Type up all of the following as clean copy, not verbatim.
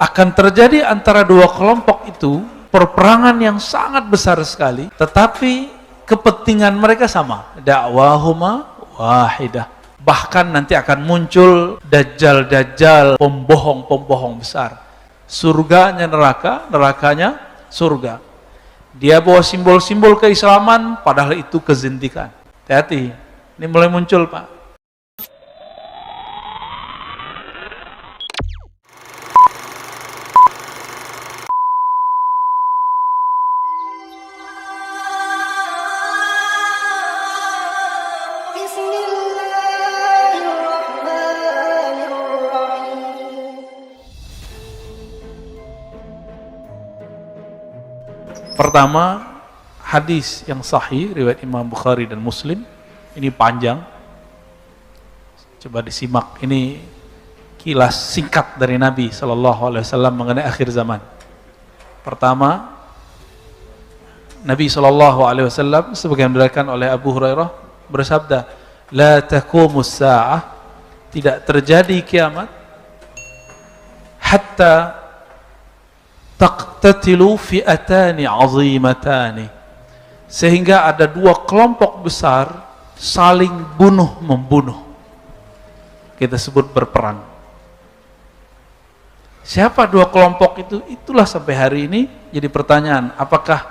akan terjadi antara dua kelompok itu perperangan yang sangat besar sekali, tetapi kepentingan mereka sama. Dakwahuma wahidah. Bahkan nanti akan muncul dajjal-dajjal, pembohong-pembohong besar. Surganya neraka, nerakanya surga. Dia bawa simbol-simbol keislaman, padahal itu kezindikan. Hati-hati, ini mulai muncul, Pak. Pertama, hadis yang sahih riwayat Imam Bukhari dan Muslim. Ini panjang, coba disimak. Ini kilas singkat dari Nabi SAW mengenai akhir zaman. Pertama, Nabi SAW sebagaimana diriwayatkan oleh Abu Hurairah bersabda, la taqumus sa'ah, tidak terjadi kiamat hatta taqtatilu fi'atani 'azimatani, sehingga ada dua kelompok besar saling bunuh membunuh. Kita sebut berperang. Siapa dua kelompok itu? Itulah sampai hari ini jadi pertanyaan, apakah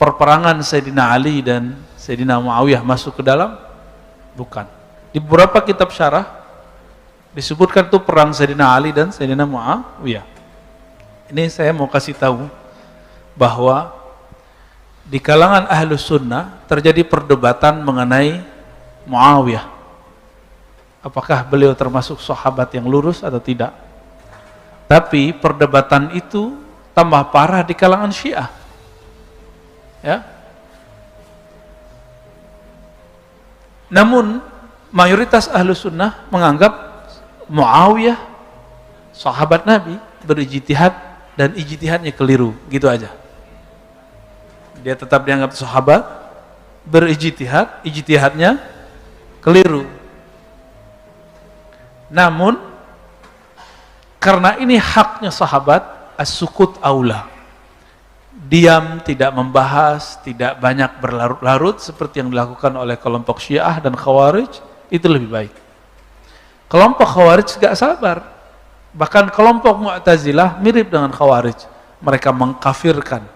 perperangan Sayyidina Ali dan Sayyidina Muawiyah masuk ke dalam? Bukan. Di beberapa kitab syarah disebutkan itu perang Sayyidina Ali dan Sayyidina Muawiyah. Ini saya mau kasih tahu bahwa di kalangan Ahlus Sunnah terjadi perdebatan mengenai Muawiyah. Apakah beliau termasuk sahabat yang lurus atau tidak? Tapi perdebatan itu tambah parah di kalangan Syiah. Ya. Namun mayoritas Ahlus Sunnah menganggap Muawiyah sahabat Nabi, berijtihad dan ijtihadnya keliru, gitu aja. Dia tetap dianggap sahabat, berijtihad, ijtihadnya keliru. Namun karena ini haknya sahabat, as-sukut aula. Diam, tidak membahas, tidak banyak berlarut-larut seperti yang dilakukan oleh kelompok Syiah dan Khawarij, itu lebih baik. Kelompok Khawarij gak sabar. Bahkan kelompok Mu'tazilah mirip dengan Khawarij. Mereka mengkafirkan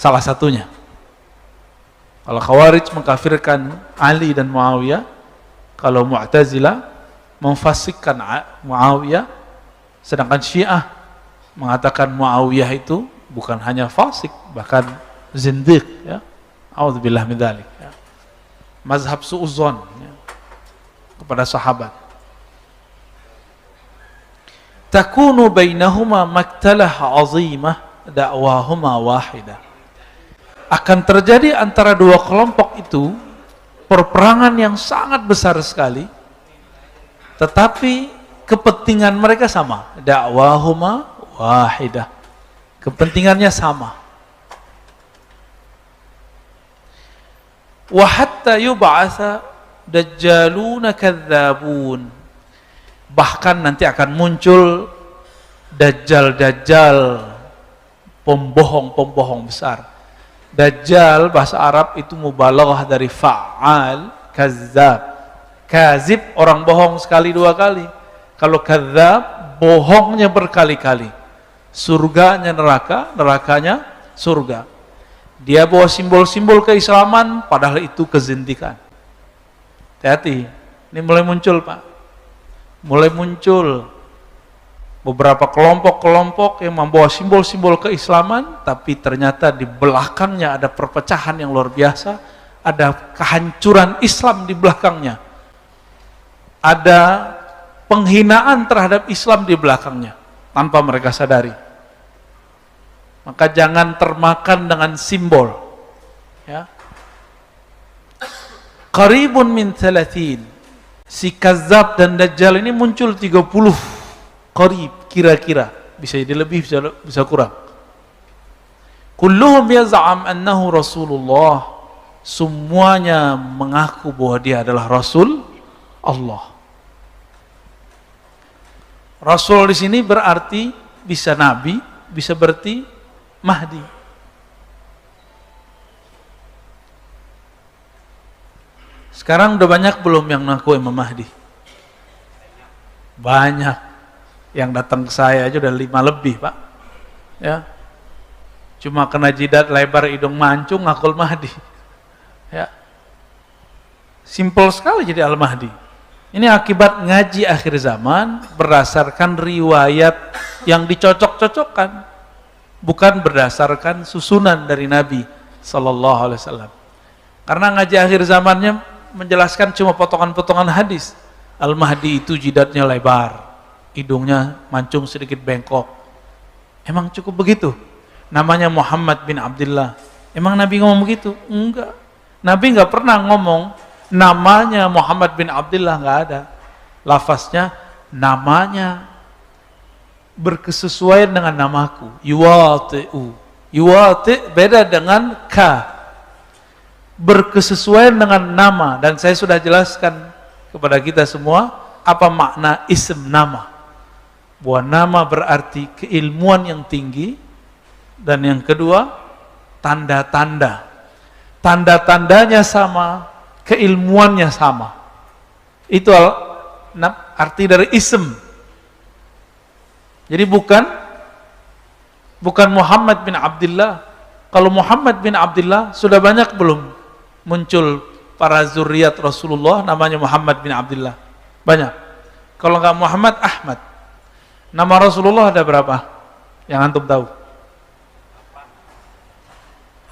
salah satunya. Kalau Khawarij mengkafirkan Ali dan Muawiyah, kalau Mu'tazilah memfasikkan Muawiyah, sedangkan Syiah mengatakan Muawiyah itu bukan hanya fasik, bahkan zindiq, ya. A'udzubillah min dzalik, ya. Mazhab su'udzon, ya, kepada sahabat. Takunu bainahuma maktalah azimah da'wahuma wahidah. Akan terjadi antara dua kelompok itu perperangan yang sangat besar sekali, tetapi kepentingan mereka sama. Da'wahuma wahidah. Kepentingannya sama. Wa hatta yub'atsa dajjaluna kadzabun. Bahkan nanti akan muncul dajjal-dajjal, pembohong-pembohong besar. Dajjal bahasa Arab itu mubalaghah dari fa'al, kazzab. Kazib orang bohong sekali dua kali. Kalau kadzab bohongnya berkali-kali. Surganya neraka, nerakanya surga. Dia bawa simbol-simbol keislaman, padahal itu kezindikan. Hati-hati, ini mulai muncul, Pak. Mulai muncul beberapa kelompok-kelompok yang membawa simbol-simbol keislaman, tapi ternyata di belakangnya ada perpecahan yang luar biasa, ada kehancuran Islam di belakangnya, ada penghinaan terhadap Islam di belakangnya, tanpa mereka sadari. Maka jangan termakan dengan simbol. Ya. Qaribun min 30. Si Kazzab dan Dajjal ini muncul 30 qarib, kira-kira. Bisa jadi lebih, bisa kurang. Kulluhum yaz'am annahu Rasulullah. Semuanya mengaku bahwa dia adalah Rasul Allah. Rasul di sini berarti bisa nabi, bisa berarti Mahdi. Sekarang udah banyak belum yang ngaku Imam Mahdi? Banyak. Yang datang ke saya aja udah 5 lebih, Pak. Ya. Cuma kena jidat lebar hidung mancung ngakul Mahdi. Ya. Simpel sekali jadi Al-Mahdi. Ini akibat ngaji akhir zaman berdasarkan riwayat yang dicocok-cocokkan, bukan berdasarkan susunan dari Nabi sallallahu alaihi wasallam. Karena ngaji akhir zamannya menjelaskan cuma potongan-potongan hadis. Al-Mahdi itu jidatnya lebar, hidungnya mancung sedikit bengkok. Emang cukup begitu? Namanya Muhammad bin Abdullah. Emang Nabi ngomong begitu? Enggak. Nabi enggak pernah ngomong namanya Muhammad bin Abdullah, enggak ada. Lafaznya namanya berkesesuaian dengan namaku. Yuwati'u. Yuwati' beda dengan ka. Berkesesuaian dengan nama, dan saya sudah jelaskan kepada kita semua apa makna ism nama. Bahwa nama berarti keilmuan yang tinggi, dan yang kedua tanda-tanda. Tanda-tandanya sama, keilmuannya sama. Itu arti dari ism. Jadi bukan Muhammad bin Abdullah. Kalau Muhammad bin Abdullah sudah banyak belum muncul para zuriat Rasulullah namanya Muhammad bin Abdullah? Banyak. Kalau enggak Muhammad, Ahmad. Nama Rasulullah ada berapa? Yang antum tahu?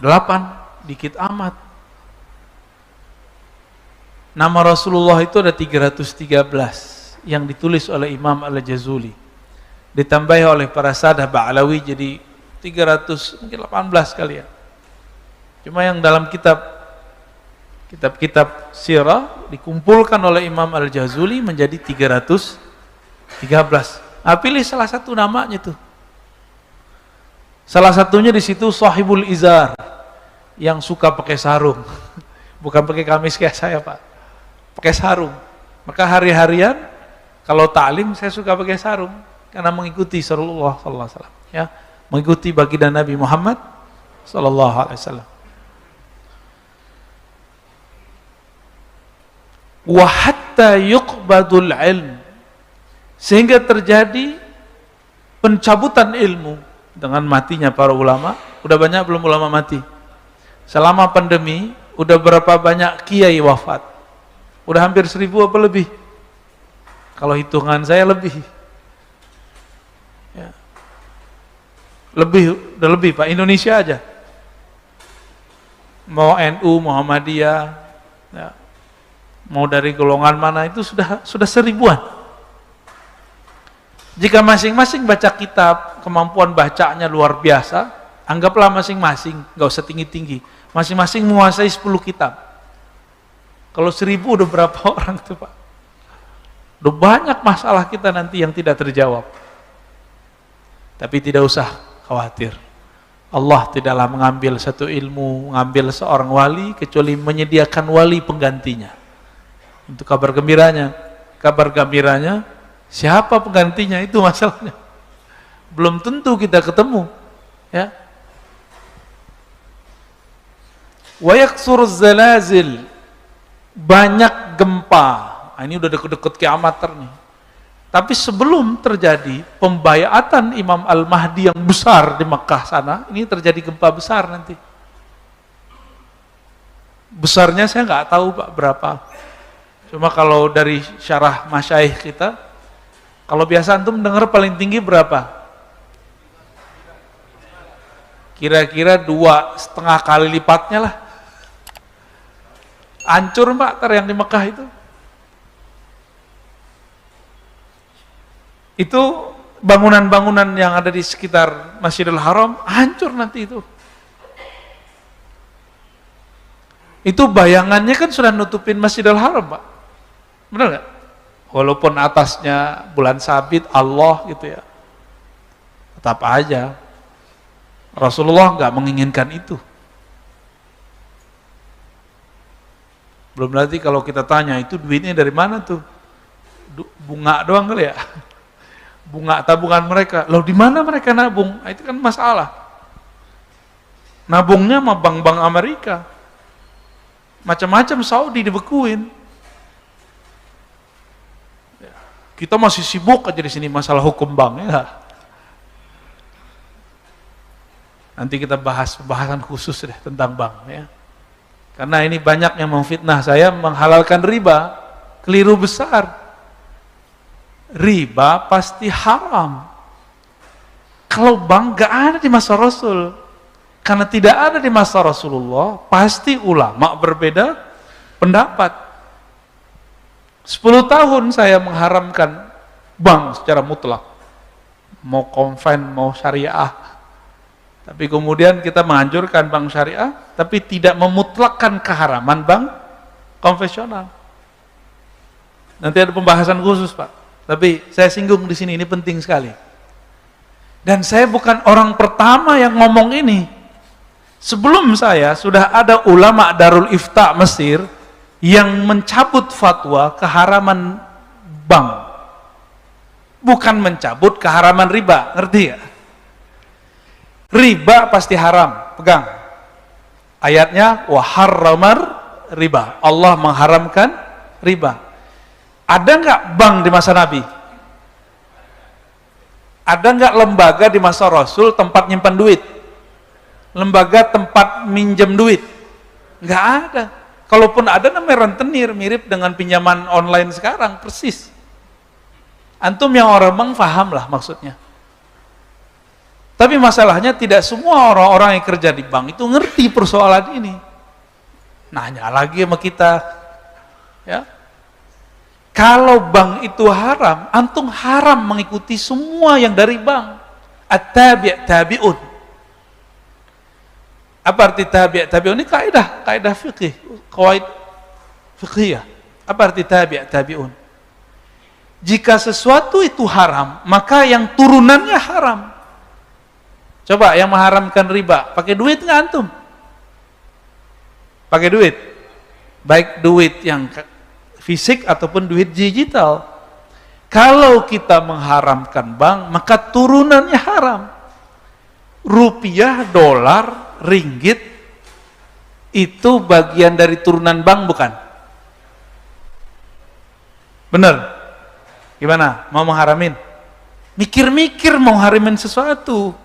8, dikit amat. Nama Rasulullah itu ada 313 yang ditulis oleh Imam Al-Jazuli. Ditambahi oleh para sadah Ba'alawi jadi 300, mungkin 18 kali ya. Cuma yang dalam kitab sirah dikumpulkan oleh Imam Al-Jazuli menjadi 313. Nah, pilih salah satu namanya tuh. Salah satunya di situ Sahibul Izar, yang suka pakai sarung. Bukan pakai kamis kayak saya, Pak. Pakai sarung. Maka hari-harian kalau ta'lim saya suka pakai sarung karena mengikuti Rasulullah sallallahu alaihi wasallam, ya. Mengikuti baginda Nabi Muhammad sallallahu alaihi wasallam. Wa hatta yuqbadul ilm, sehingga terjadi pencabutan ilmu dengan matinya para ulama. Udah banyak belum ulama mati? Selama pandemi udah berapa banyak kiai wafat? Udah hampir 1000 apa lebih? Kalau hitungan saya lebih. Ya. Udah lebih Pak, Indonesia aja. Mau NU, Muhammadiyah, ya. Mau dari golongan mana itu sudah 1000-an. Jika masing-masing baca kitab, kemampuan bacanya luar biasa, anggaplah masing-masing, nggak usah tinggi-tinggi, masing-masing menguasai 10 kitab. Kalau 1000 udah berapa orang tuh Pak? Udah banyak masalah kita nanti yang tidak terjawab. Tapi tidak usah khawatir. Allah tidaklah mengambil satu ilmu, mengambil seorang wali, kecuali menyediakan wali penggantinya. Untuk kabar gembiranya, siapa penggantinya itu masalahnya. Belum tentu kita ketemu. Ya. Wa yaksuruz zalazil, banyak gempa. Nah, ini udah deket-deket kiamat nih. Tapi sebelum terjadi pembayatan Imam Al-Mahdi yang besar di Mekah sana, ini terjadi gempa besar nanti. Besarnya saya nggak tahu Pak berapa. Cuma kalau dari syarah masyaikh kita, kalau biasa antum dengar paling tinggi berapa? Kira-kira 2,5 kali lipatnya lah. Hancur Pak tar yang di Mekah itu. Itu bangunan-bangunan yang ada di sekitar Masjidil Haram hancur nanti itu. Itu bayangannya kan sudah nutupin Masjidil Haram Pak. Benar nggak? Walaupun atasnya bulan sabit Allah gitu ya, tetap aja Rasulullah nggak menginginkan itu. Belum nanti kalau kita tanya itu duitnya dari mana tuh? Bunga doang kali ya? bunga tabungan mereka. Loh, di mana mereka nabung? Nah, itu kan masalah. Nabungnya sama bank-bank Amerika. Macam-macam Saudi dibekuin. Kita masih sibuk aja di sini masalah hukum bank, ya. Nanti kita bahas pembahasan khusus deh tentang bank, ya. Karena ini banyak yang memfitnah saya menghalalkan riba, keliru besar. Riba pasti haram. Kalau bank gak ada di masa Rasul, karena tidak ada di masa Rasulullah, pasti ulama berbeda pendapat. 10 tahun saya mengharamkan bank secara mutlak, mau konven, mau syariah. Tapi kemudian kita menganjurkan bank syariah, tapi tidak memutlakkan keharaman bank konvensional. Nanti ada pembahasan khusus, Pak. Tapi saya singgung di sini, ini penting sekali. Dan saya bukan orang pertama yang ngomong ini. Sebelum saya sudah ada ulama Darul Ifta Mesir yang mencabut fatwa keharaman bank. Bukan mencabut keharaman riba, ngerti ya? Riba pasti haram, pegang. Ayatnya wa harramar riba. Allah mengharamkan riba. Ada nggak bank di masa Nabi? Ada nggak lembaga di masa Rasul tempat nyimpan duit? Lembaga tempat minjem duit? Nggak ada. Kalaupun ada namanya rentenir, mirip dengan pinjaman online sekarang, persis. Antum yang orang bank paham lah maksudnya. Tapi masalahnya tidak semua orang-orang yang kerja di bank itu ngerti persoalan ini. Nanya lagi sama kita, ya. Kalau bank itu haram, antum haram mengikuti semua yang dari bank. At-tabi'-tabi'un. Apa arti tabi'-tabi'un? Ini kaidah fikih, qawaid fiqhiyah. Apa arti tabi'-tabi'un? Jika sesuatu itu haram, maka yang turunannya haram. Coba yang mengharamkan riba, pakai duit nggak antum? Pakai duit, baik duit yang fisik ataupun duit digital. Kalau kita mengharamkan bank, maka turunannya haram. Rupiah, dolar, ringgit, itu bagian dari turunan bank bukan? Bener? Gimana? Mau mengharamin? Mikir-mikir mau haramin sesuatu.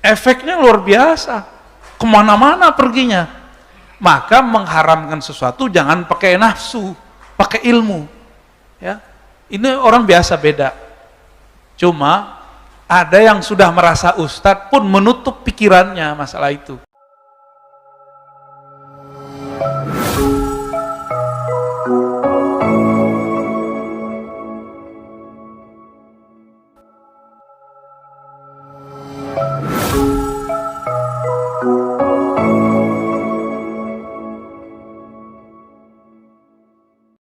Efeknya luar biasa, kemana-mana perginya. Maka mengharamkan sesuatu jangan pakai nafsu, pakai ilmu. Ya, ini orang biasa beda. Cuma ada yang sudah merasa ustadz pun menutup pikirannya masalah itu.